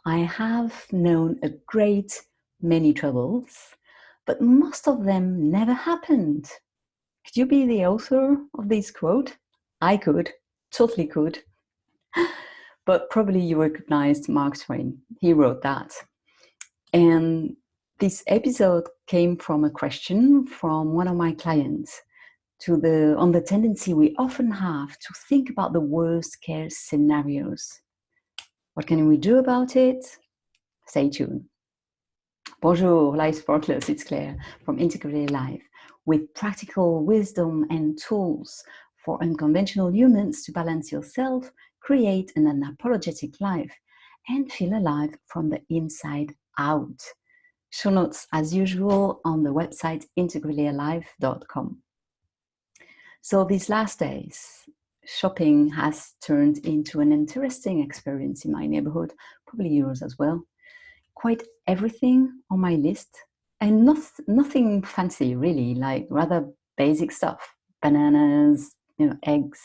I have known a great many troubles, but most of them never happened. Could you be the author of this quote? I could, totally could. But probably you recognized Mark Twain. He wrote that. And this episode came from a question from one of my clients on the tendency we often have to think about the worst case scenarios. What can we do about it? Stay tuned. Bonjour, Life Sparklers, it's Claire from Integrated Life, with practical wisdom and tools for unconventional humans to balance yourself, create an unapologetic life, and feel alive from the inside out. Show notes, as usual, on the website integratedlife.com. So these last days, shopping has turned into an interesting experience in my neighborhood, probably yours as well. Quite everything on my list, and nothing fancy really, like rather basic stuff. Bananas, eggs.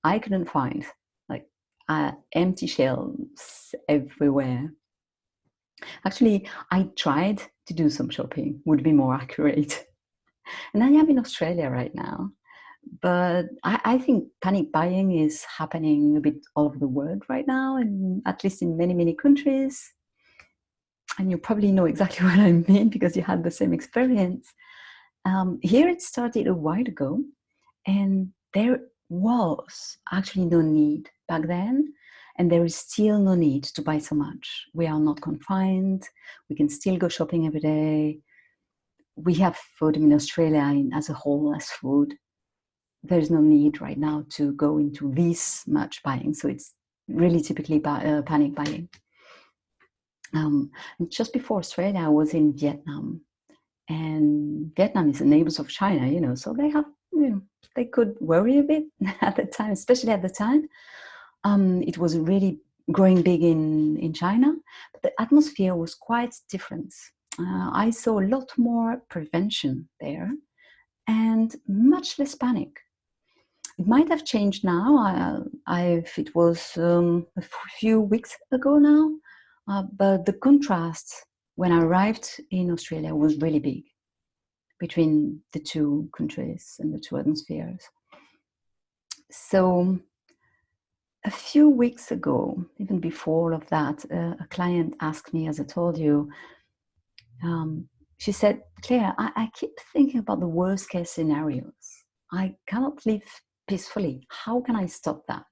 I couldn't find empty shelves everywhere. Actually, I tried to do some shopping, would be more accurate. And I am in Australia right now. But I think panic buying is happening a bit all over the world right now, and at least in many, many countries. And you probably know exactly what I mean because you had the same experience. Here it started a while ago, and there was actually no need back then, and there is still no need to buy so much. We are not confined. We can still go shopping every day. We have food in Australia as a whole as food. There's no need right now to go into this much buying. So it's really typically panic buying. Just before Australia, I was in Vietnam, and Vietnam is the neighbors of China, so they have, they could worry a bit at the time, especially at the time. It was really growing big in China, but the atmosphere was quite different. I saw a lot more prevention there and much less panic. It might have changed now. It was a few weeks ago now, but the contrast when I arrived in Australia was really big between the two countries and the two atmospheres. So a few weeks ago, even before all of that, a client asked me, as I told you, she said, Claire, I keep thinking about the worst case scenarios. I cannot live peacefully. How can I stop that?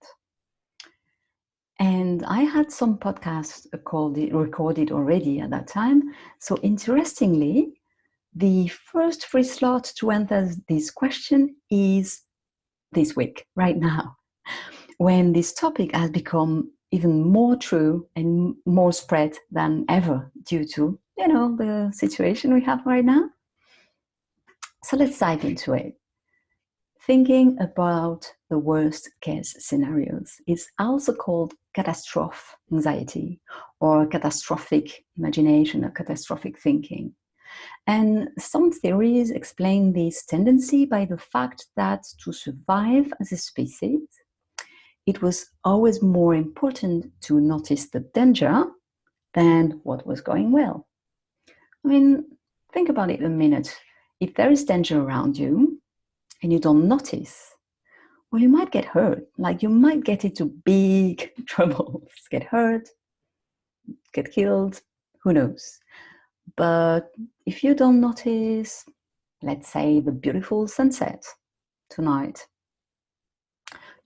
And I had some podcasts recorded already at that time. So interestingly, the first free slot to answer this question is this week, right now, when this topic has become even more true and more spread than ever due to, the situation we have right now. So let's dive into it. Thinking about the worst case scenarios is also called catastrophic anxiety or catastrophic imagination or catastrophic thinking. And some theories explain this tendency by the fact that to survive as a species, it was always more important to notice the danger than what was going well. I mean, think about it a minute. If there is danger around you and you don't notice, well, you might get hurt. Like you might get into big troubles, get hurt, get killed, who knows? But if you don't notice, let's say the beautiful sunset tonight,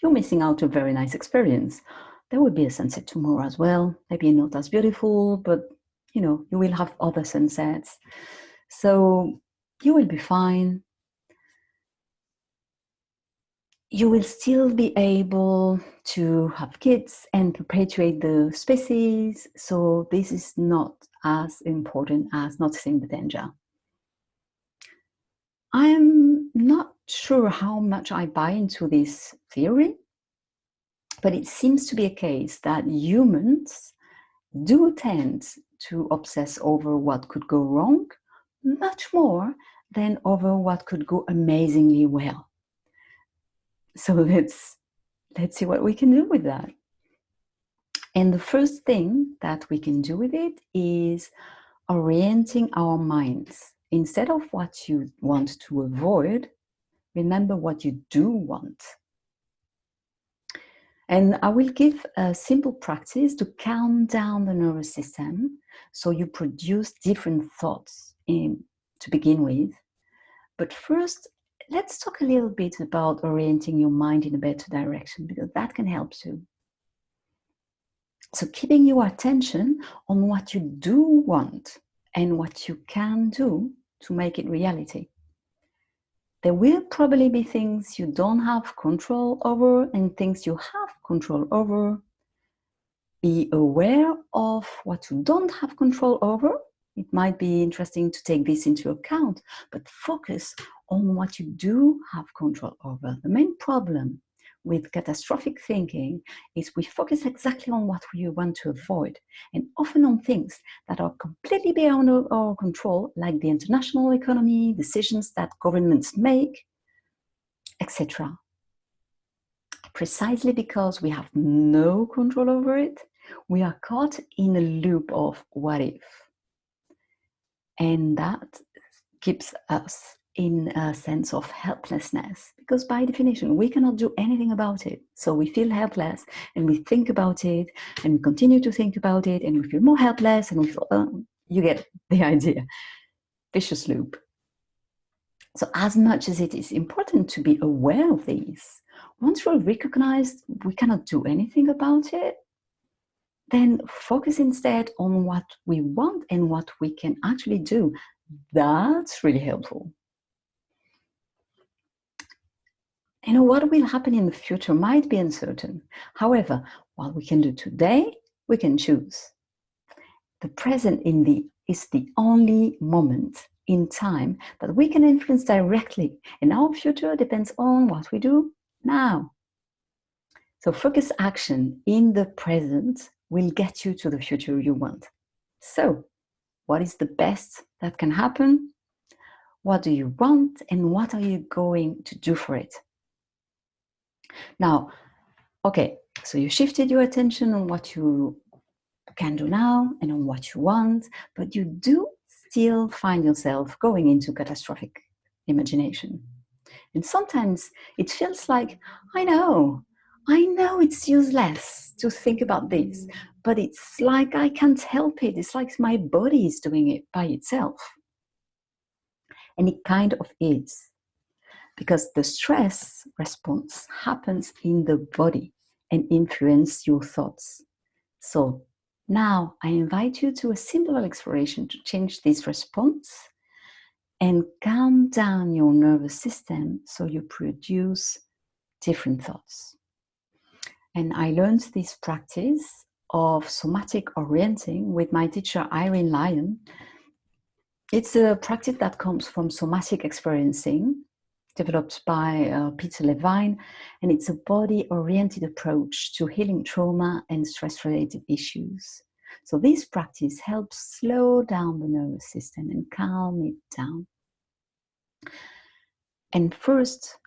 you're missing out on a very nice experience. There will be a sunset tomorrow as well. Maybe not as beautiful, but you will have other sunsets. So you will be fine. You will still be able to have kids and perpetuate the species. So this is not as important as noticing the danger. I'm not sure how much I buy into this theory, but it seems to be a case that humans do tend to obsess over what could go wrong much more than over what could go amazingly well. So let's see what we can do with that. And the first thing that we can do with it is orienting our minds. Instead of what you want to avoid, remember what you do want. And I will give a simple practice to calm down the nervous system so you produce different thoughts to begin with. But first, let's talk a little bit about orienting your mind in a better direction, because that can help too. So keeping your attention on what you do want and what you can do to make it reality. There will probably be things you don't have control over and things you have control over. Be aware of what you don't have control over. It might be interesting to take this into account, but focus on what you do have control over. The main problem with catastrophic thinking is we focus exactly on what we want to avoid, and often on things that are completely beyond our control, like the international economy, decisions that governments make, etc. Precisely because we have no control over it, we are caught in a loop of what if. And that keeps us in a sense of helplessness, because by definition, we cannot do anything about it. So we feel helpless and we think about it and we continue to think about it and we feel more helpless and we feel, you get the idea. Vicious loop. So as much as it is important to be aware of these, once we've recognized we cannot do anything about it, then focus instead on what we want and what we can actually do. That's really helpful. And what will happen in the future might be uncertain. However, what we can do today, we can choose. The present is the only moment in time that we can influence directly, and our future depends on what we do now. So focused action in the present will get you to the future you want. So, what is the best that can happen? What do you want, and what are you going to do for it? Now, okay, so you shifted your attention on what you can do now and on what you want, but you do still find yourself going into catastrophic imagination. And sometimes it feels like, I know it's useless to think about this, but it's like I can't help it. It's like my body is doing it by itself. And it kind of is, because the stress response happens in the body and influences your thoughts. So now I invite you to a simple exploration to change this response and calm down your nervous system so you produce different thoughts. And I learned this practice of somatic orienting with my teacher Irene Lyon. It's a practice that comes from somatic experiencing, developed by Peter Levine, and it's a body-oriented approach to healing trauma and stress-related issues. So this practice helps slow down the nervous system and calm it down. And first,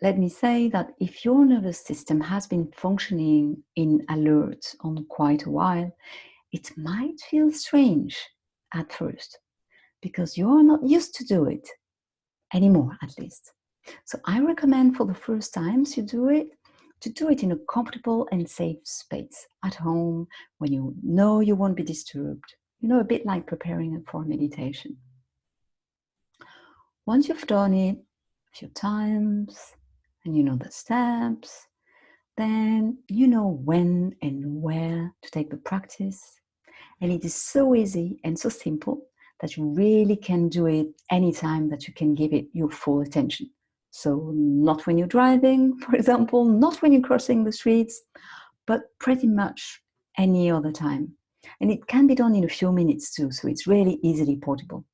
let me say that if your nervous system has been functioning in alert on quite a while, it might feel strange at first because you're not used to do it anymore, at least. So I recommend for the first times you do it, to do it in a comfortable and safe space at home when you know you won't be disturbed. You know, a bit like preparing for meditation. Once you've done it a few times and you know the steps, then you know when and where to take the practice. And it is so easy and so simple that you really can do it anytime that you can give it your full attention. So not when you're driving, for example, not when you're crossing the streets, but pretty much any other time. And it can be done in a few minutes too, so it's really easily portable.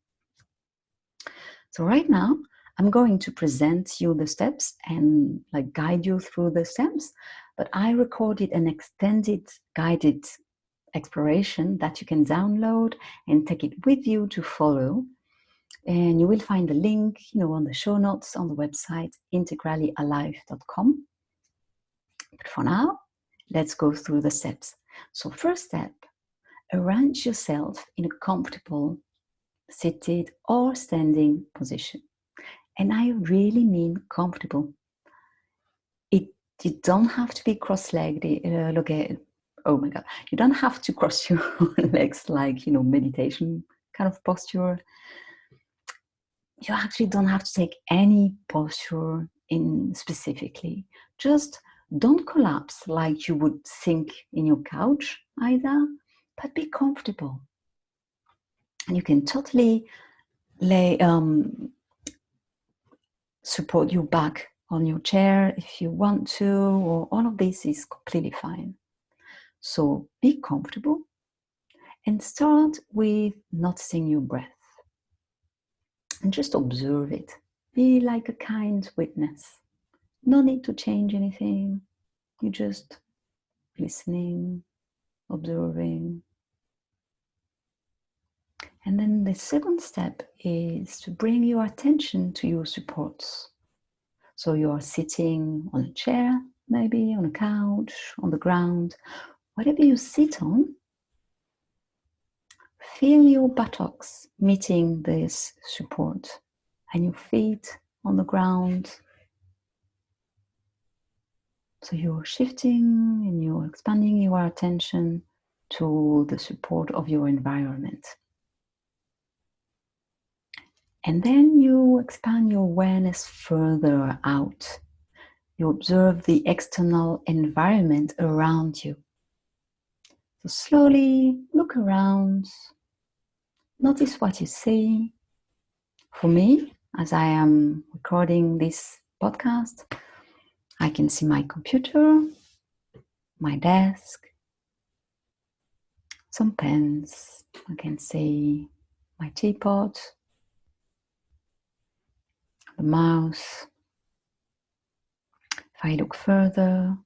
So right now, I'm going to present you the steps and guide you through the steps, but I recorded an extended guided exploration that you can download and take it with you to follow. And you will find the link, on the show notes on the website integrallyalive.com. But for now, Let's go through the steps. So first step, arrange yourself in a comfortable seated or standing position. And I really mean comfortable. You don't have to be cross-legged. Oh my God. You don't have to cross your legs like, meditation kind of posture. You actually don't have to take any posture in specifically. Just don't collapse like you would sink in your couch either, but be comfortable. And you can totally support your back on your chair if you want to, or all of this is completely fine. So be comfortable and start with noticing your breath and just observe it. Be like a kind witness. No need to change anything. You just listening, observing. And then the second step is to bring your attention to your supports. So you are sitting on a chair, maybe on a couch, on the ground, whatever you sit on. Feel your buttocks meeting this support and your feet on the ground. So you're shifting and you're expanding your attention to the support of your environment. And then you expand your awareness further out. You observe the external environment around you. So slowly look around. Notice what you see. For me, as I am recording this podcast, I can see my computer, my desk, some pens. I can see my teapot, the mouse. If I look further,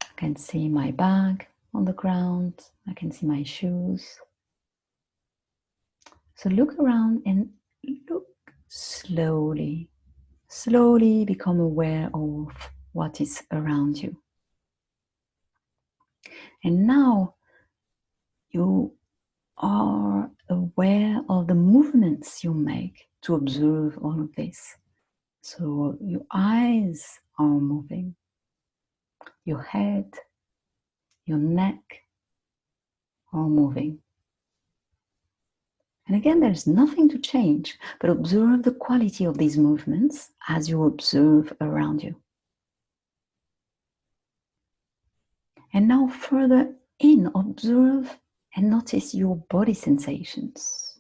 I can see my bag on the ground. I can see my shoes. So look around and look slowly. Slowly become aware of what is around you. And now you are aware of the movements you make to observe all of this. So your eyes are moving, your head, your neck are moving. And again, there's nothing to change, but observe the quality of these movements as you observe around you. And now further in, observe and notice your body sensations.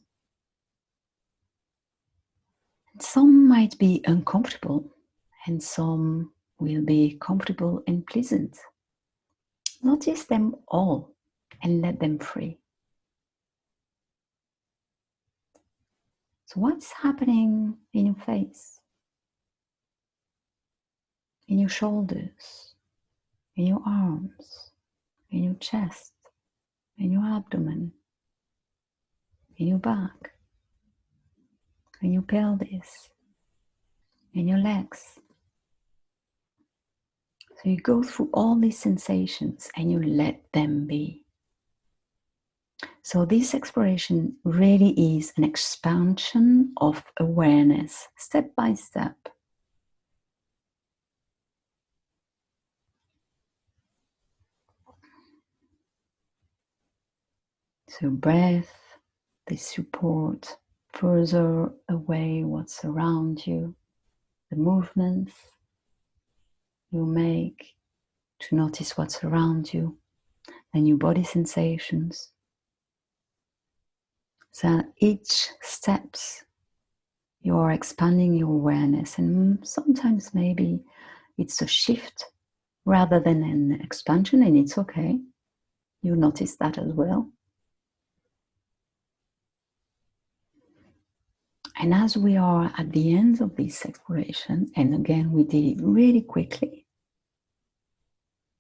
Some might be uncomfortable and some will be comfortable and pleasant. Notice them all and let them free. So what's happening in your face, in your shoulders, in your arms, in your chest, in your abdomen, in your back, in your pelvis, in your legs? So you go through all these sensations and you let them be. So this exploration really is an expansion of awareness, step by step. So breath, the support, further away what's around you, the movements you make to notice what's around you, and your body sensations. So each steps, you're expanding your awareness, and sometimes maybe it's a shift rather than an expansion, and it's okay. You notice that as well. And as we are at the end of this exploration, and again, we did it really quickly.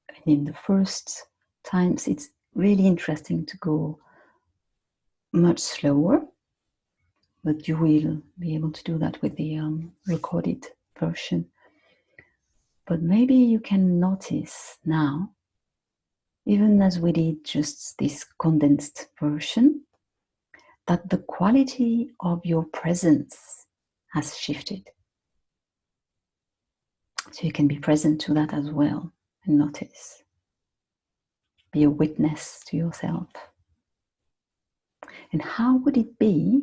And in the first times, it's really interesting to go much slower, but you will be able to do that with the recorded version. But maybe you can notice now, even as we did just this condensed version, that the quality of your presence has shifted. So you can be present to that as well and notice. Be a witness to yourself. And how would it be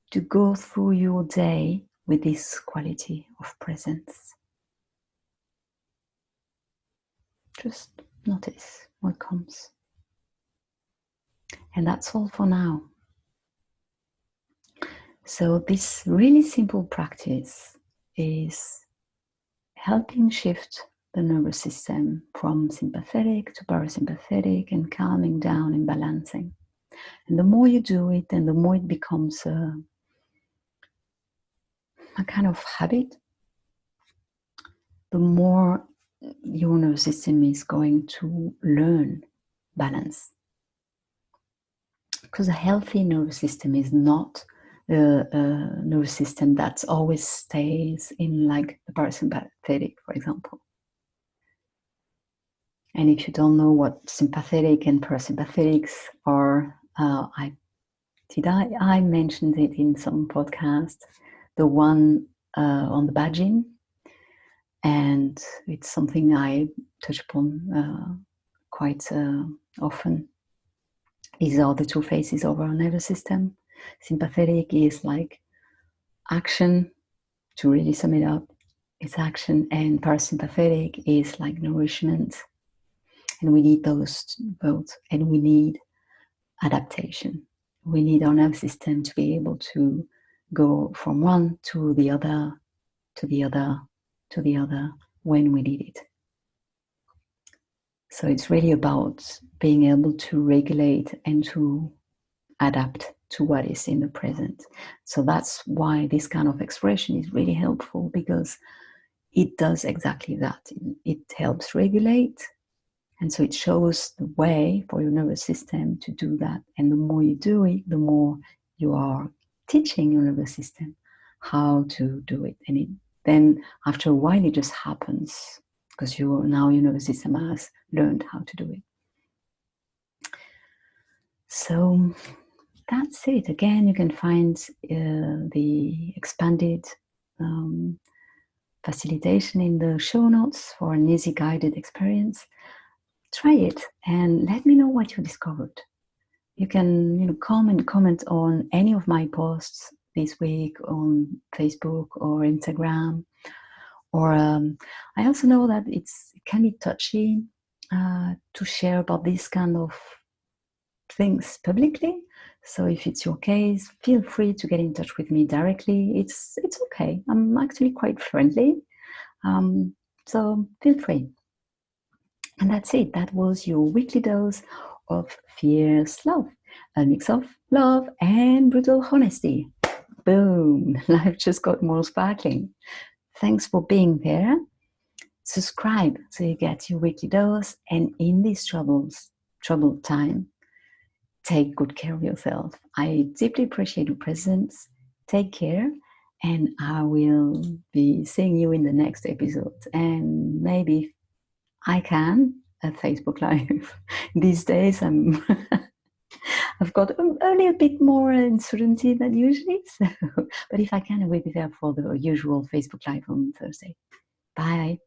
to go through your day with this quality of presence? Just notice what comes. And that's all for now. So this really simple practice is helping shift the nervous system from sympathetic to parasympathetic and calming down and balancing. And the more you do it, and the more it becomes a kind of habit, the more your nervous system is going to learn balance. Because a healthy nervous system is not a nervous system that always stays in like the parasympathetic, for example. And if you don't know what sympathetic and parasympathetics are, I mentioned it in some podcast, the one on the badging, and it's something I touch upon quite often. These are the two phases of our nervous system. Sympathetic is like action, to really sum it up, it's action, and parasympathetic is like nourishment. And we need those both, and we need adaptation. We need our nervous system to be able to go from one to the other, to the other, to the other when we need it. So it's really about being able to regulate and to adapt to what is in the present. So that's why this kind of expression is really helpful, because it does exactly that. It helps regulate, and so it shows the way for your nervous system to do that. And the more you do it, the more you are teaching your nervous system how to do it. And then after a while, it just happens, because now your nervous system has learned how to do it. So that's it. Again, you can find the expanded facilitation in the show notes for an easy guided experience. Try it and let me know what you discovered. You can comment on any of my posts this week on Facebook or Instagram. Or I also know that it can be touchy to share about this kind of things publicly. So if it's your case, feel free to get in touch with me directly. It's okay. I'm actually quite friendly. So feel free. And that's it. That was your weekly dose of fierce love. A mix of love and brutal honesty. Boom. Life just got more sparkling. Thanks for being there. Subscribe so you get your weekly dose. And in this troubled time, take good care of yourself. I deeply appreciate your presence. Take care. And I will be seeing you in the next episode. And maybe I can at Facebook Live. These days I've got a little bit more uncertainty than usually. So, but if I can, I will be there for the usual Facebook Live on Thursday. Bye.